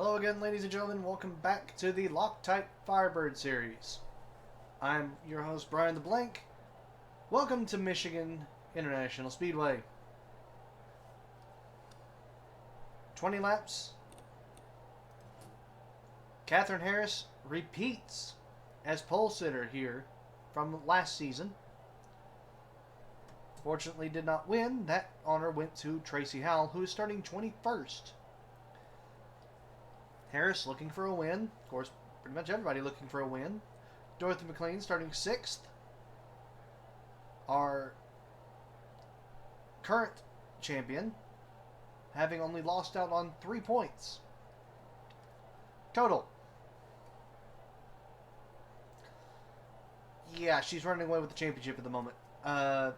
Hello again, ladies and gentlemen. Welcome back to the LOCTITE Firebird series. I'm your host, Brian the Blank. Welcome to Michigan International Speedway. 20 laps. Catherine Harris repeats as pole sitter here from last season. Fortunately did not win. That honor went to Tracy Howell, who is starting 21st. Harris looking for a win. Of course, pretty much everybody looking for a win. Dorothy McLean starting 6th. Our current champion, having only lost out on 3 points. Total. Yeah, she's running away with the championship at the moment. Not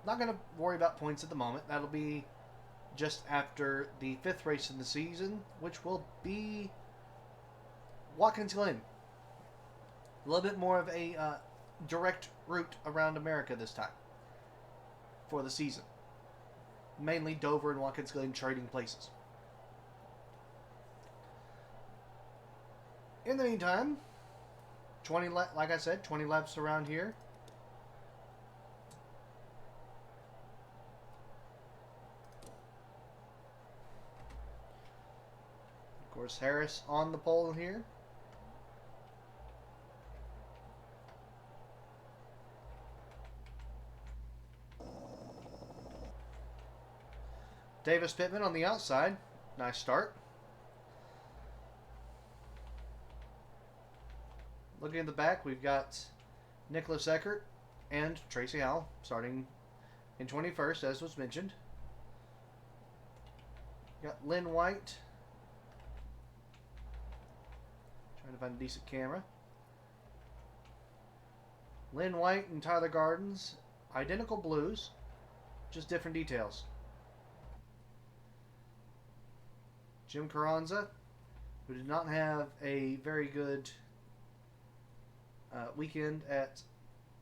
going to worry about points at the moment. That'll be just after the 5th race in the season, which will be Watkins Glen. A little bit more of a direct route around America this time for the season. Mainly Dover and Watkins Glen trading places. In the meantime, like I said, 20 laps around here. Of course, Harris on the pole here. Davis Pittman on the outside. Nice start. Looking at the back, we've got Nicholas Eckert and Tracy Howell starting in 21st, as was mentioned. Got Lynn White. Trying to find a decent camera. Lynn White and Tyler Gardens, identical blues, just different details. Jim Carranza, who did not have a very good weekend at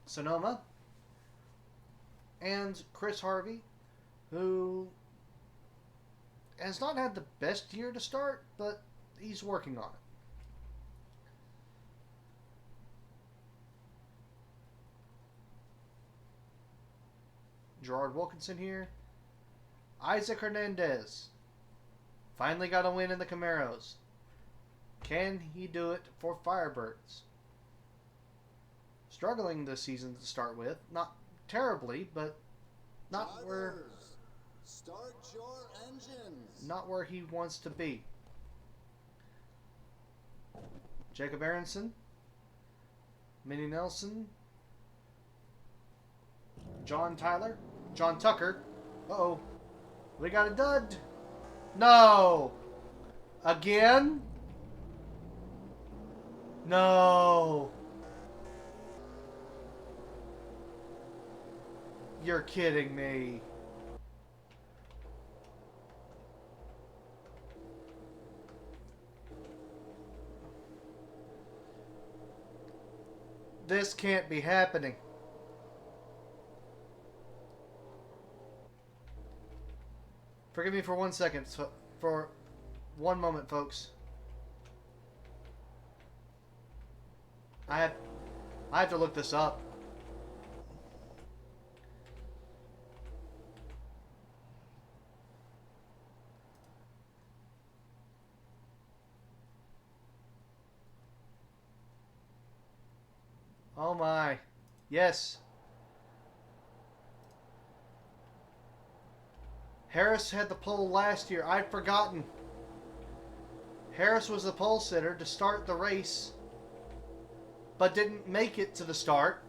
Sonoma. And Chris Harvey, who has not had the best year to start, but he's working on it. Gerard Wilkinson here. Isaac Hernandez finally got a win in the Camaros. Can he do it for Firebirds? Struggling this season to start with. Not terribly, but not where... Start your engines. Not where he wants to be. Jacob Aronson. Minnie Nelson. John Tucker. Uh-oh. We got a dud. No. Again? No. You're kidding me. This can't be happening. Forgive me for 1 second. For 1 moment, folks. I have to look this up. Oh my. Yes. Harris had the pole last year. I'd forgotten. Harris was the pole sitter to start the race, but didn't make it to the start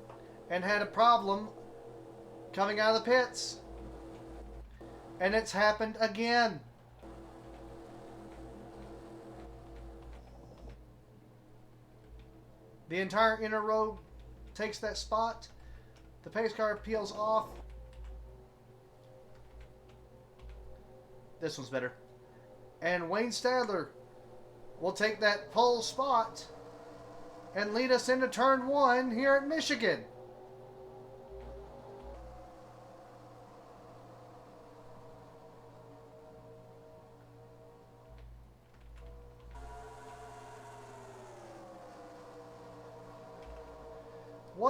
and had a problem coming out of the pits. And it's happened again. The entire inner row takes that spot. The pace car peels off. This one's better. And Wayne Stadler will take that pole spot and lead us into turn 1 here at Michigan.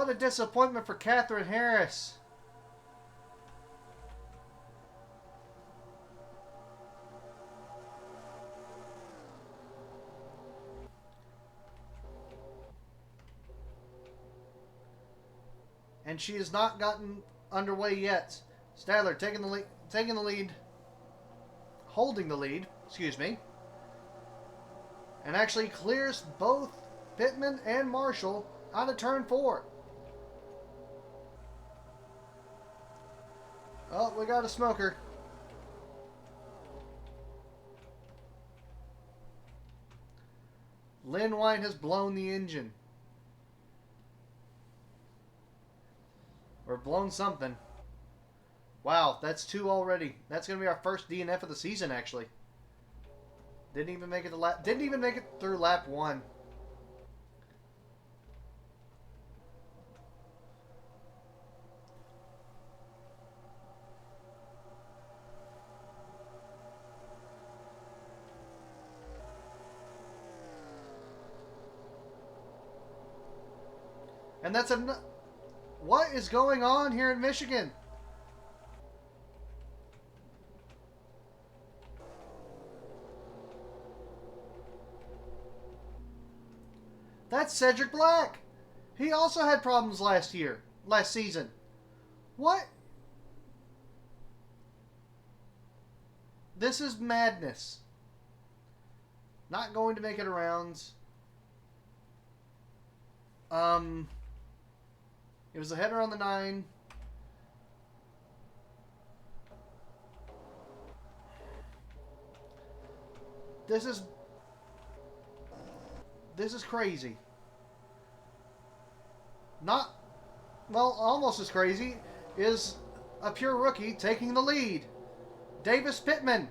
what a disappointment for Catherine Harris. And she has not gotten underway yet. Stadler taking the lead, holding the lead, excuse me, and actually clears both Pittman and Marshall out of turn 4. Oh, we got a smoker. Lynn White has blown the engine. Or blown something. Wow, that's 2 already. That's going to be our first DNF of the season, actually. Didn't even make it through lap 1. And that's what is going on here in Michigan? That's Cedric Black. He also had problems last season. What? This is madness. Not going to make it around. It was a header on the 9. This is crazy. Not, well, almost as crazy is a pure rookie taking the lead. Davis Pittman.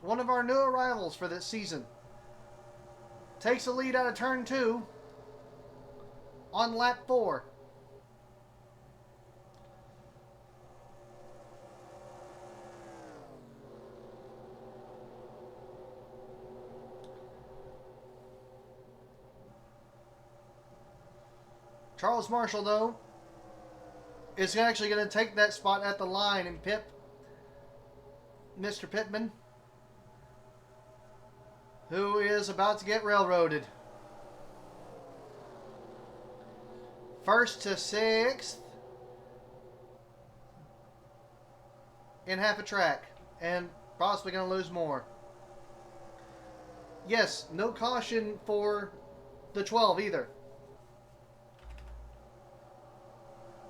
One of our new arrivals for this season. Takes the lead out of turn 2 on lap 4. Charles Marshall, though, is actually going to take that spot at the line and pip Mr. Pittman, who is about to get railroaded. 1st to 6th in half a track, and possibly going to lose more. Yes, no caution for the 12 either.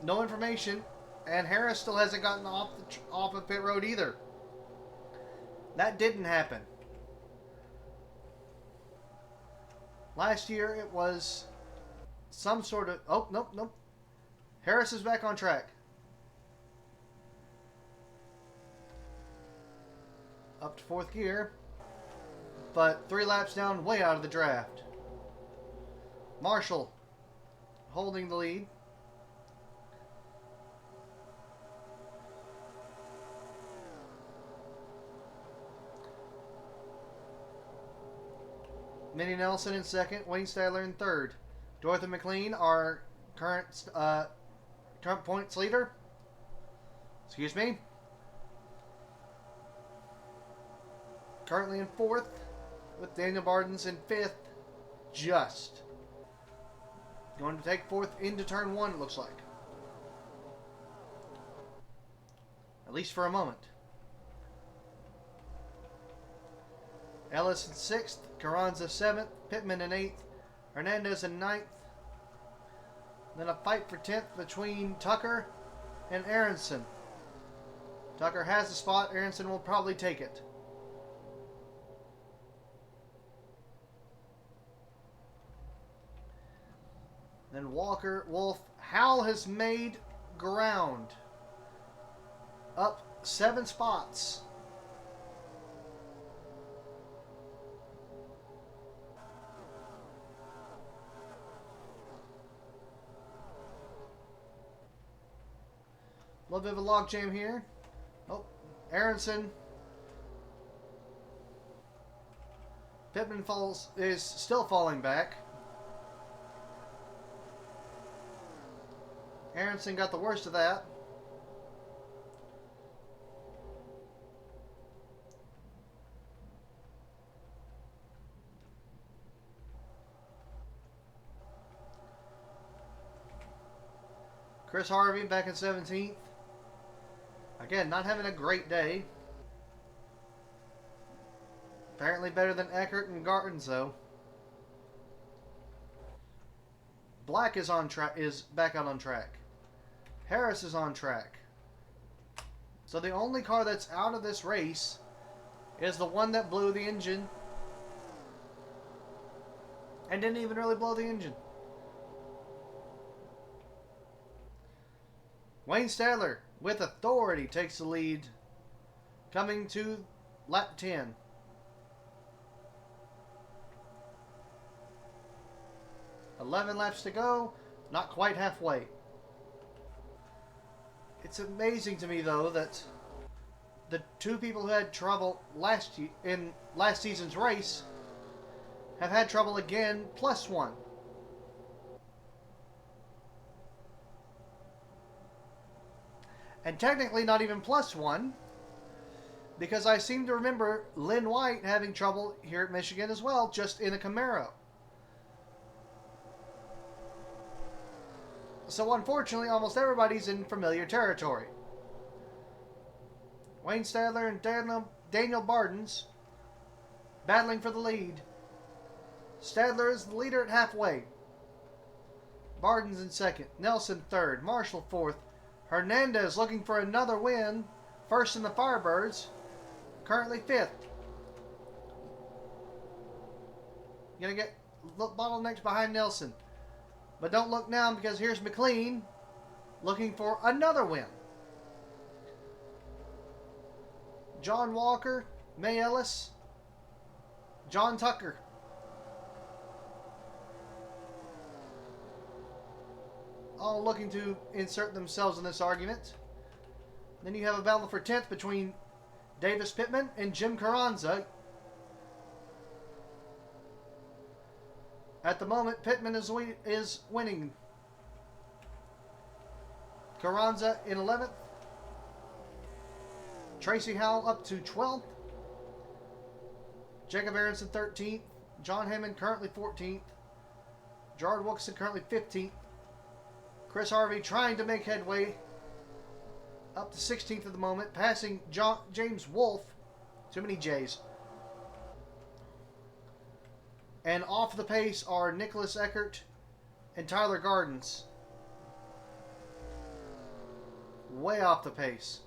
No information, and Harris still hasn't gotten off of pit road either. That didn't happen. Last year it was some sort of... Oh, nope. Harris is back on track. Up to 4th gear. But 3 laps down, way out of the draft. Marshall holding the lead. Minnie Nelson in 2nd, Wayne Stadler in 3rd. Dorothy McLean, our current points leader. Excuse me. Currently in 4th, with Daniel Bardens in 5th. Just. Going to take 4th into turn 1, it looks like. At least for a moment. Ellis in 6th, Carranza 7th, Pittman in 8th, Hernandez in 9th. Then a fight for 10th between Tucker and Aronson. Tucker has the spot, Aronson will probably take it. Then Wolf, Howell has made ground. Up 7 spots. A little bit of a logjam here. Oh, Aronson. Pittman is still falling back. Aronson got the worst of that. Chris Harvey back in 17th. Again, not having a great day. Apparently better than Eckert and Gardens, though. Black is on track. Is back out on track. Harris is on track. So the only car that's out of this race is the one that blew the engine and didn't even really blow the engine. Wayne Stadler, with authority, takes the lead coming to lap 10. "11 laps to go, not quite halfway." It's amazing to me, though, that the two people who had trouble in last season's race have had trouble again, plus one. And technically not even plus one, because I seem to remember Lynn White having trouble here at Michigan as well, just in a Camaro. So unfortunately, almost everybody's in familiar territory. Wayne Stadler and Daniel Bardens battling for the lead. Stadler is the leader at halfway. Bardens in second. Nelson third. Marshall fourth. Hernandez looking for another win. First in the Firebirds. Currently fifth. Gonna get bottlenecks behind Nelson. But don't look now, because here's McLean looking for another win. John Walker, May Ellis, John Tucker. All looking to insert themselves in this argument. Then you have a battle for 10th between Davis Pittman and Jim Carranza. At the moment, Pittman is winning. Carranza in 11th. Tracy Howell up to 12th. Jacob Aronson 13th. John Hammond currently 14th. Gerard Wilkinson currently 15th. Chris Harvey trying to make headway up to 16th at the moment, passing James Wolfe. Too many J's. And off the pace are Nicholas Eckert and Tyler Gardens. Way off the pace.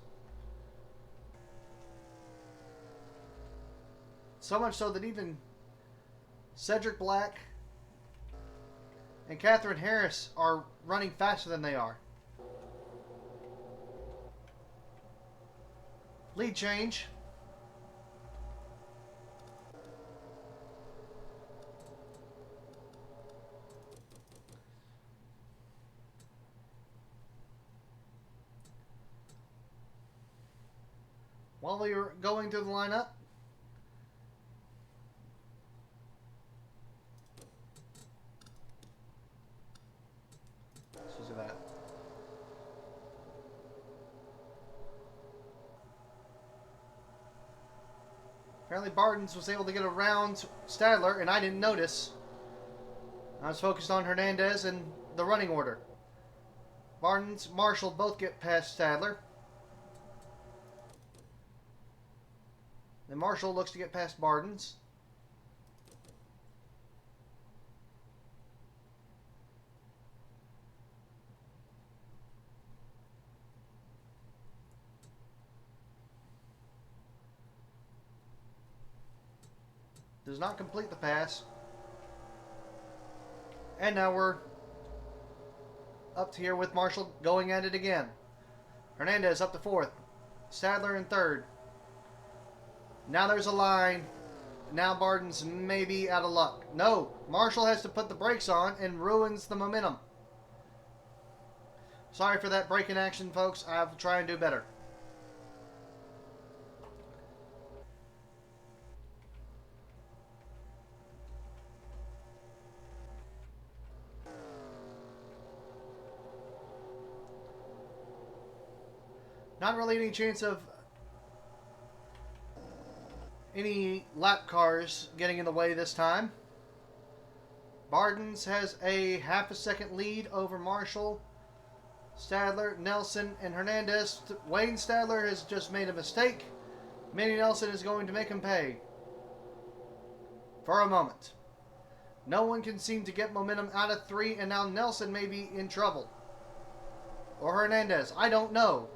So much so that even Cedric Black and Catherine Harris are running faster than they are. Lead change. While we were going through the lineup, let's do that. Apparently Bardens was able to get around Stadler, and I didn't notice. I was focused on Hernandez and the running order. Bardens, Marshall both get past Stadler. Then Marshall looks to get past Bardens. Does not complete the pass. And now we're up to here with Marshall going at it again. Hernandez up to 4th. Stadler in 3rd. Now there's a line. Now Bardens may be out of luck. No, Marshall has to put the brakes on and ruins the momentum. Sorry for that break in action, folks. I'll try and do better. Not really any chance of any lap cars getting in the way this time. Bardens has a half a second lead over Marshall, Stadler, Nelson, and Hernandez. Wayne Stadler has just made a mistake. Minnie Nelson is going to make him pay. For a moment. No one can seem to get momentum out of 3, and now Nelson may be in trouble. Or Hernandez. I don't know.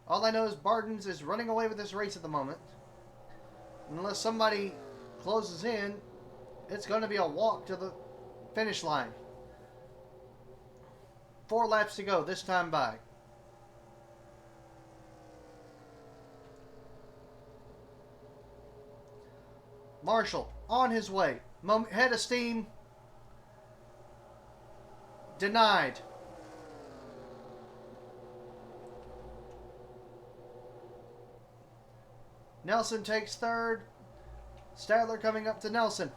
All I know is Bardens is running away with this race at the moment. Unless somebody closes in, it's going to be a walk to the finish line. 4 laps to go this time by. Marshall on his way. Head of steam. Denied. Nelson takes third. Stadler coming up to Nelson.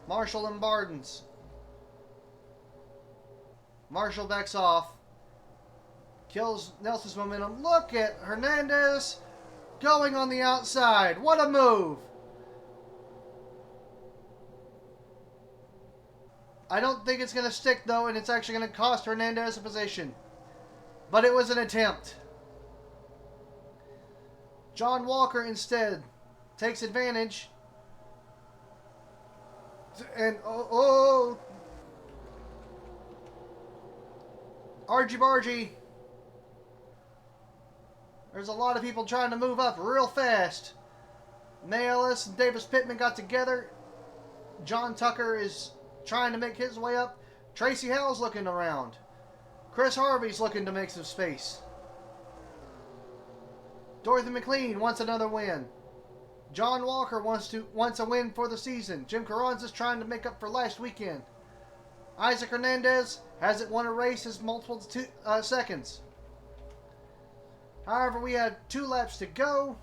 Marshall and Bardens. Marshall backs off. Kills Nelson's momentum. Look at Hernandez going on the outside. What a move. I don't think it's going to stick, though, and it's actually going to cost Hernandez a position. But it was an attempt. John Walker instead takes advantage. And, Argy-bargy. There's a lot of people trying to move up real fast. May Ellis and Davis Pittman got together. John Tucker is trying to make his way up. Tracy Howell's looking around. Chris Harvey's looking to make some space. Dorothy McLean wants another win. John Walker wants a win for the season. Jim Carranza's trying to make up for last weekend. Isaac Hernandez hasn't won a race as multiple seconds. However, we had 2 laps to go,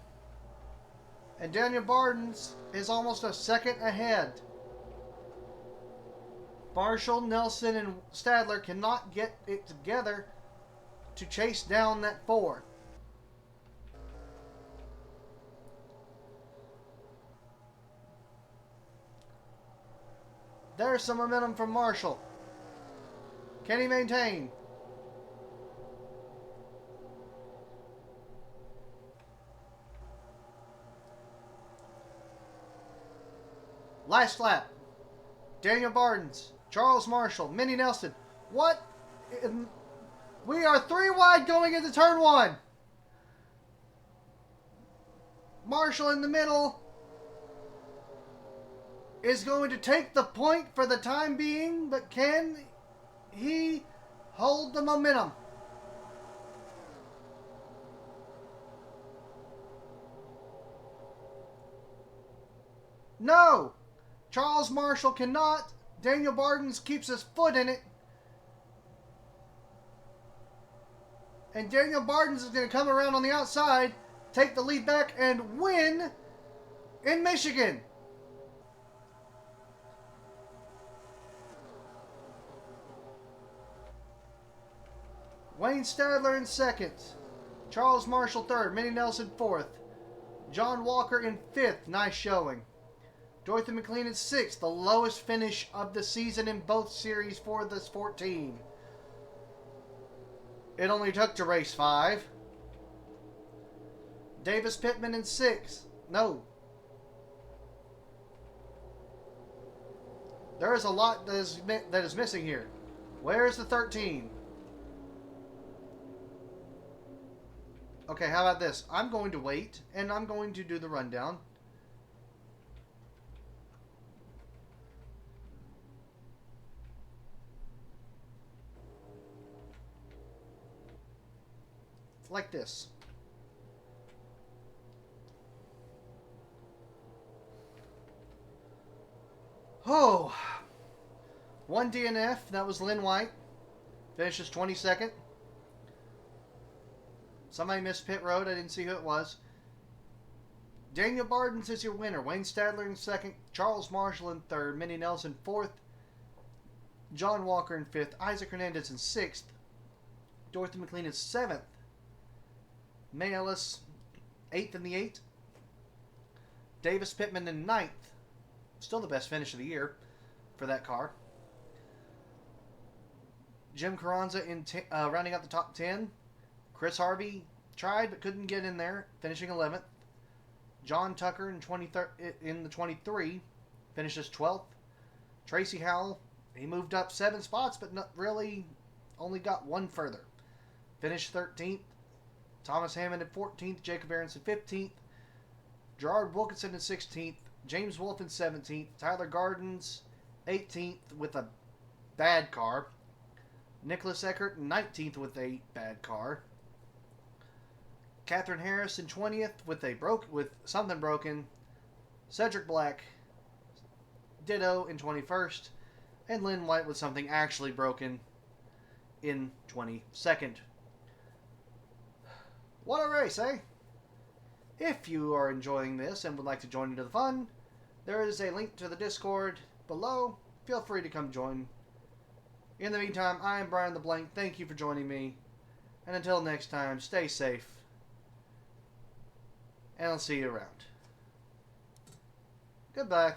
and Daniel Bardens is almost a second ahead. Marshall, Nelson, and Stadler cannot get it together to chase down that 4. There's some momentum from Marshall. Can he maintain? Last lap. Daniel Bardens, Charles Marshall, Minnie Nelson. What? We are 3 wide going into turn 1. Marshall in the middle is going to take the point for the time being, but can he hold the momentum? No! Charles Marshall cannot. Daniel Bardens keeps his foot in it. And Daniel Bardens is going to come around on the outside, take the lead back, and win in Michigan. Wayne Stadler in second. Charles Marshall third. Minnie Nelson fourth. John Walker in fifth. Nice showing. Dorothy McLean in sixth. The lowest finish of the season in both series for this 14. It only took to race 5. Davis Pittman in sixth. No. There is a lot that is missing here. Where's the 13? Okay, how about this? I'm going to wait, and I'm going to do the rundown. Like this. Oh. 1 DNF, that was Lynn White. Finishes 22nd. Somebody missed pit road. I didn't see who it was. Daniel Bardens is your winner. Wayne Stadler in second. Charles Marshall in third. Minnie Nelson fourth. John Walker in fifth. Isaac Hernandez in sixth. Dorothy McLean is 7th. May Ellis, 8th in the 8. Davis Pittman in 9th. Still the best finish of the year for that car. Jim Carranza in rounding out the top 10. Chris Harvey tried but couldn't get in there, finishing 11th. John Tucker in the 23 finishes 12th. Tracy Howell, he moved up 7 spots but not really, only got one further. Finished 13th. Thomas Hammond at 14th. Jacob Aronson 15th. Gerard Wilkinson in 16th. James Wolfe in 17th. Tyler Gardens 18th with a bad car. Nicholas Eckert in 19th with a bad car. Catherine Harris in 20th with something broken. Cedric Black, ditto, in 21st. And Lynn White with something actually broken in 22nd. What a race, eh? If you are enjoying this and would like to join into the fun, there is a link to the Discord below. Feel free to come join. In the meantime, I am Brian the Blank. Thank you for joining me. And until next time, stay safe. And I'll see you around. Goodbye.